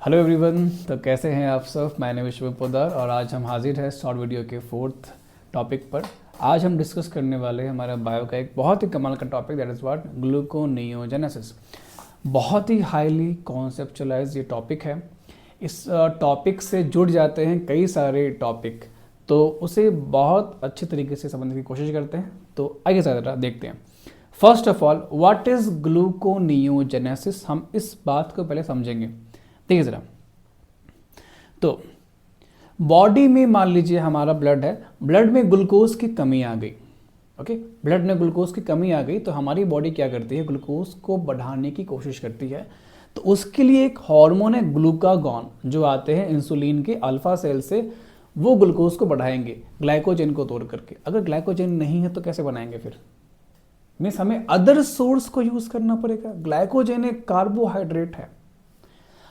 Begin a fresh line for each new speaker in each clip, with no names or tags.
Hello everyone. तो कैसे हैं आप सब। मैं नेम विश्व पोदार और आज हम हाजिर हैं शॉर्ट वीडियो के फोर्थ टॉपिक पर। आज हम डिस्कस करने वाले हैं हमारा बायो का एक बहुत ही कमाल का topic, that is what gluconeogenesis. बहुत ही हाईली कॉन्सेप्चुअलाइज ये टॉपिक है। इस टॉपिक से जुड़ जाते हैं कई सारे टॉपिक, तो उसे बहुत अच्छे तरीके से समझने की कोशिश करते हैं। तो आइए ज़रा देखते हैं। First of all, what is gluconeogenesis, हम इस बात को पहले समझेंगे। देखिए ज़रा, तो बॉडी में मान लीजिए हमारा ब्लड है, ब्लड में ग्लूकोज की कमी आ गई। ओके, ब्लड में ग्लूकोज की कमी आ गई तो हमारी बॉडी क्या करती है, ग्लूकोज को बढ़ाने की कोशिश करती है। तो उसके लिए एक हार्मोन है ग्लूकागॉन, जो आते हैं इंसुलिन के अल्फा सेल से, वो ग्लूकोज को बढ़ाएंगे ग्लाइकोजन को तोड़ करके। अगर ग्लाइकोजन नहीं है तो कैसे बनाएंगे फिर? मीन्स हमें अदर सोर्स को यूज करना पड़ेगा। ग्लाइकोजन एक कार्बोहाइड्रेट है,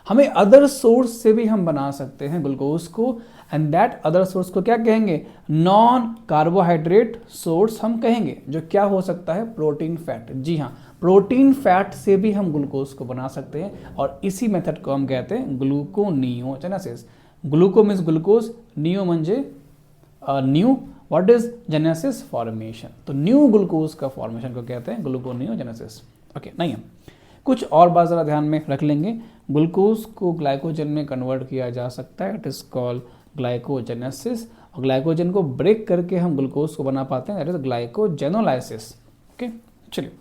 हमें अदर सोर्स से भी हम बना सकते हैं ग्लूकोज को, एंड दैट अदर सोर्स को क्या कहेंगे, नॉन कार्बोहाइड्रेट सोर्स हम कहेंगे, जो क्या हो सकता है, प्रोटीन फैट। जी हाँ, प्रोटीन फैट से भी हम ग्लूकोज को बना सकते हैं और इसी मेथड को हम कहते हैं ग्लूकोनियोजेनेसिस। ग्लूको मीन्स ग्लूकोज, नियो म्हणजे new, what is genesis, formation. तो न्यू ग्लूकोज का फॉर्मेशन को कहते हैं ग्लूकोनियोजेनेसिस। ओके, नहीं है कुछ और बात ज़रा ध्यान में रख लेंगे। ग्लूकोज को ग्लाइकोजन में कन्वर्ट किया जा सकता है, इट इज़ कॉल्ड ग्लाइकोजेनेसिस। और ग्लाइकोजन को ब्रेक करके हम ग्लूकोज को बना पाते हैं, दैट इज ग्लाइकोजेनोलाइसिस। ओके, चलिए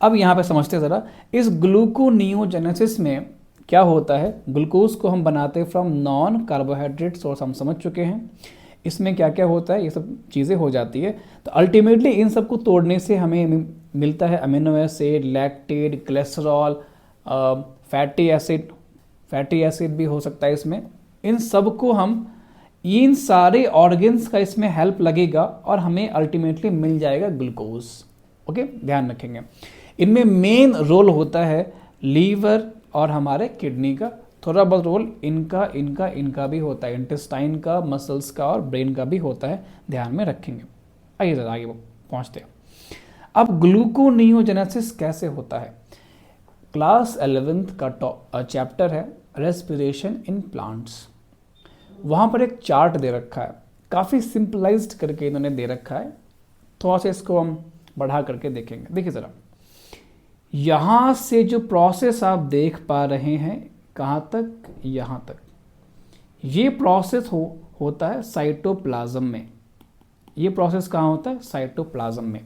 अब यहाँ पे समझते हैं ज़रा, इस ग्लूकोनियोजेनेसिस में क्या होता है। ग्लूकोज को हम बनाते हैं फ्रॉम नॉन कार्बोहाइड्रेट सोर्स, हम समझ चुके हैं। इसमें क्या क्या होता है, ये सब चीज़ें हो जाती है। तो अल्टीमेटली इन सब को तोड़ने से हमें मिलता है amino acid, lactate, cholesterol, fatty acid भी हो सकता है इसमें। इन सब को हम, इन सारे ऑर्गन्स का इसमें हेल्प लगेगा और हमें अल्टीमेटली मिल जाएगा ग्लूकोज। ओके, ध्यान रखेंगे। इनमें मेन रोल होता है लीवर और हमारे किडनी का, थोड़ा बहुत रोल इनका भी होता है, इंटेस्टाइन का, मसल्स का और ब्रेन का भी होता है, ध्यान में रखेंगे। आइए ज़रा आगे पहुँचते हैं। अब ग्लूकोनियोजेनेसिस कैसे होता है। क्लास 11th का चैप्टर है रेस्पिरेशन इन प्लांट्स। वहाँ पर एक चार्ट दे रखा है, काफ़ी सिंपलाइज्ड करके इन्होंने दे रखा है। थोड़ा सा इसको हम बढ़ा करके देखेंगे। देखिए ज़रा, यहाँ से जो प्रोसेस आप देख पा रहे हैं, कहाँ तक, यहाँ तक, ये प्रोसेस होता है साइटोप्लाज्म में। ये प्रोसेस कहाँ होता है, साइटोप्लाज्म में।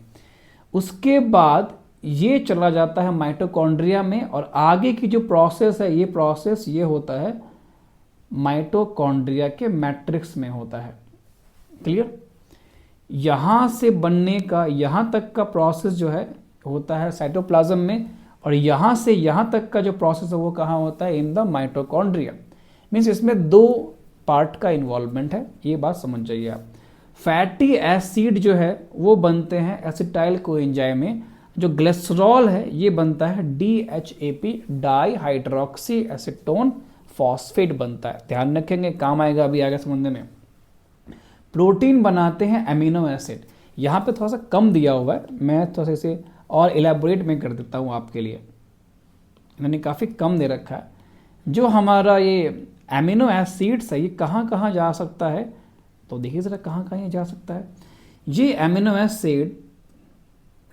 उसके बाद ये चला जाता है माइटोकॉन्ड्रिया में, और आगे की जो प्रोसेस है, ये प्रोसेस ये होता है माइटोकॉन्ड्रिया के मैट्रिक्स में होता है। क्लियर? यहाँ से बनने का यहाँ तक का प्रोसेस जो है होता है साइटोप्लाज्म में, और यहाँ से यहाँ तक का जो प्रोसेस है वो कहाँ होता है, इन द माइटोकॉन्ड्रिया। मीन्स इसमें दो पार्ट का इन्वॉल्वमेंट है, ये बात समझ जाइए आप। फैटी एसिड जो है वो बनते हैं एसिटाइल कोएंजाइम में। जो ग्लिसरॉल है ये बनता है DHAP, di hydroxy acetone phosphate बनता है। ध्यान रखेंगे, काम आएगा अभी आगे समझने में। प्रोटीन बनाते हैं अमीनो एसिड। यहाँ पे थोड़ा सा कम दिया हुआ है, मैं थोड़ा सा इसे और इलेबोरेट में कर देता हूँ आपके लिए। मैंने काफ़ी कम दे रखा है। जो हमारा ये अमीनो एसिड्स है, ये कहाँ कहाँ जा सकता है, तो देखिए ज़रा कहाँ कहाँ ये जा सकता है। ये amino acid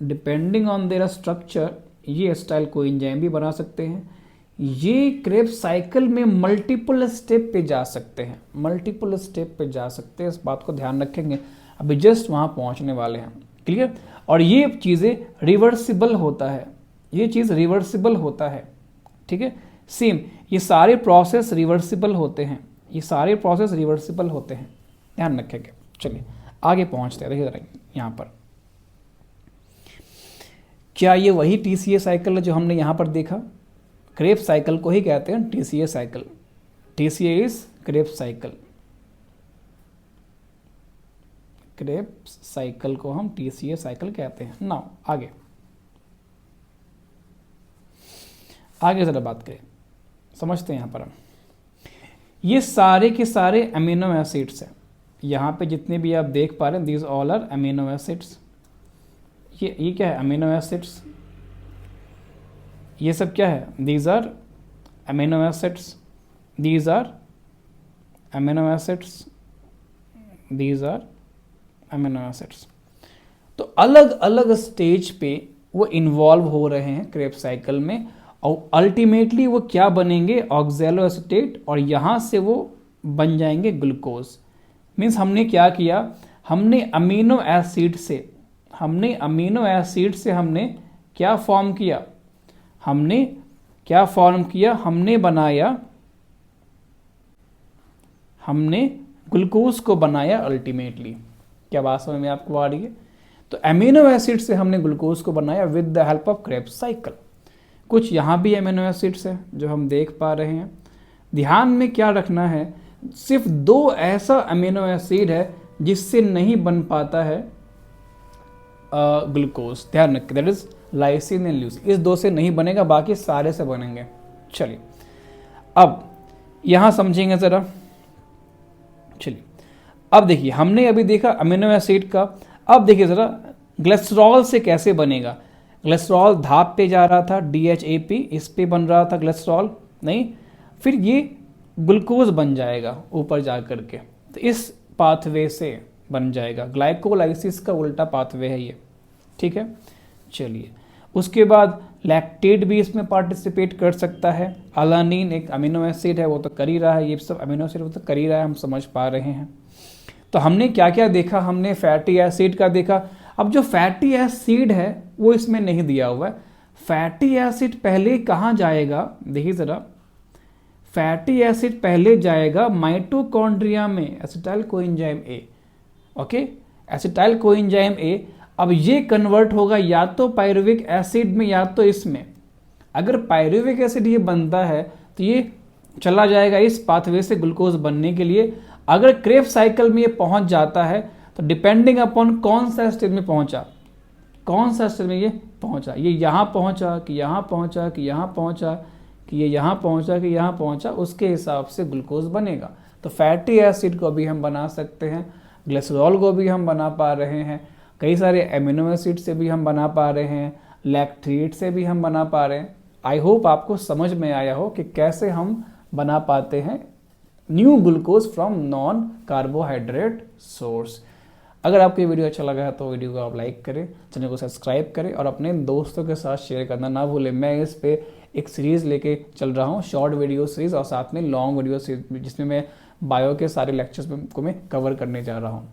depending on their structure, ये एसिटाइल कोएंजाइम भी बना सकते हैं। ये क्रेब्स साइकिल में मल्टीपल स्टेप पे जा सकते हैं, मल्टीपल स्टेप पे जा सकते हैं। इस बात को ध्यान रखेंगे, अभी जस्ट वहाँ पहुँचने वाले हैं। क्लियर? और ये चीज़ें रिवर्सिबल होता है, ये चीज़ रिवर्सिबल होता है। ठीक है, सेम ये सारे प्रोसेस रिवर्सिबल होते हैं, ये सारे प्रोसेस रिवर्सिबल होते हैं, ध्यान रखेंगे। चलिए आगे पहुँचते हैं। देखिए ज़रा यहाँ पर, क्या ये वही TCA साइकिल है जो हमने यहाँ पर देखा? क्रेब्स साइकिल को ही कहते हैं TCA cycle. TCA is Krebs cycle. Krebs cycle को हम TCA साइकिल कहते हैं। नाउ आगे ज़रा बात करें, समझते हैं। यहाँ पर हम ये सारे के सारे अमीनो एसिड्स हैं। यहाँ पे जितने भी आप देख पा रहे हैं, these all are amino acids. ये क्या है, अमीनो एसिड्स। ये सब क्या है, these are amino acids, these are amino acids, these are amino acids। तो अलग अलग स्टेज पे वो इन्वॉल्व हो रहे हैं क्रेब्स साइकिल में, और अल्टीमेटली वो क्या बनेंगे, ऑक्सैलो एसीटेट, और यहाँ से वो बन जाएंगे ग्लूकोज। मीन्स हमने क्या किया, हमने अमीनो एसिड से हमने क्या फॉर्म किया, हमने ग्लूकोज को बनाया अल्टीमेटली। क्या बात समझ में आपको आ रही है? तो अमीनो एसिड से हमने ग्लूकोज को बनाया with the help of Krebs cycle. कुछ यहाँ भी अमीनो एसिड्स है जो हम देख पा रहे हैं। ध्यान में क्या रखना है, सिर्फ 2 ऐसा अमीनो एसिड है जिससे नहीं बन पाता है ग्लूकोज। ध्यान रखें, that is lysine and leucine. इस 2 से नहीं बनेगा, बाकी सारे से बनेंगे। चलिए अब यहाँ समझेंगे ज़रा। चलिए अब देखिए, हमने अभी देखा अमीनो एसिड का। अब देखिए ज़रा ग्लिसरॉल से कैसे बनेगा। ग्लिसरॉल धाप पे जा रहा था, DHAP, इस पे बन रहा था ग्लिसरॉल, नहीं, फिर ये ग्लूकोज बन जाएगा ऊपर जा कर के। तो इस पाथवे से बन जाएगा। ग्लाइकोलाइसिस का उल्टा पाथवे है ये, ठीक है। चलिए उसके बाद लैक्टेट भी इसमें पार्टिसिपेट कर सकता है। अलानिन एक अमीनो एसिड है, वो तो कर ही रहा है, ये सब अमीनो एसिड वो तो कर ही रहा है, हम समझ पा रहे हैं। तो हमने क्या क्या देखा, हमने फैटी एसिड का देखा। अब जो फैटी एसिड है वो इसमें नहीं दिया हुआ है। फैटी एसिड पहले कहाँ जाएगा, देखिए ज़रा, फैटी एसिड पहले जाएगा माइटोकॉन्ड्रिया में, acetyl coenzyme A. Okay, acetyl coenzyme A. अब ये कन्वर्ट होगा या तो पायरुविक एसिड में या तो इसमें। अगर पायरुविक एसिड ये बनता है तो ये चला जाएगा इस पाथवे से ग्लूकोज बनने के लिए। अगर क्रेब्स साइकिल में ये पहुंच जाता है तो डिपेंडिंग अपॉन कौन सा स्टेज में पहुंचा, कौन सा स्टेज में ये पहुंचा, ये यहाँ पहुंचा कि यहाँ पहुंचा कि यहाँ पहुंचा कि ये यहाँ पहुंचा कि यहाँ पहुंचा, उसके हिसाब से ग्लूकोज बनेगा। तो फैटी एसिड को भी हम बना सकते हैं, ग्लिसरॉल को भी हम बना पा रहे हैं, कई सारे एमिनो एसिड से भी हम बना पा रहे हैं, लैक्टेट से भी हम बना पा रहे हैं। आई होप आपको समझ में आया हो कि कैसे हम बना पाते हैं new glucose from non carbohydrate source. अगर आपको ये वीडियो अच्छा लगा है तो वीडियो को आप लाइक करें, चैनल को सब्सक्राइब करें और अपने दोस्तों के साथ शेयर करना ना भूलें। मैं इस पे एक सीरीज़ लेके चल रहा हूँ, शॉर्ट वीडियो सीरीज़ और साथ में लॉन्ग वीडियो सीरीज, जिसमें मैं बायो के सारे लेक्चर्स को मैं कवर करने जा रहा हूँ।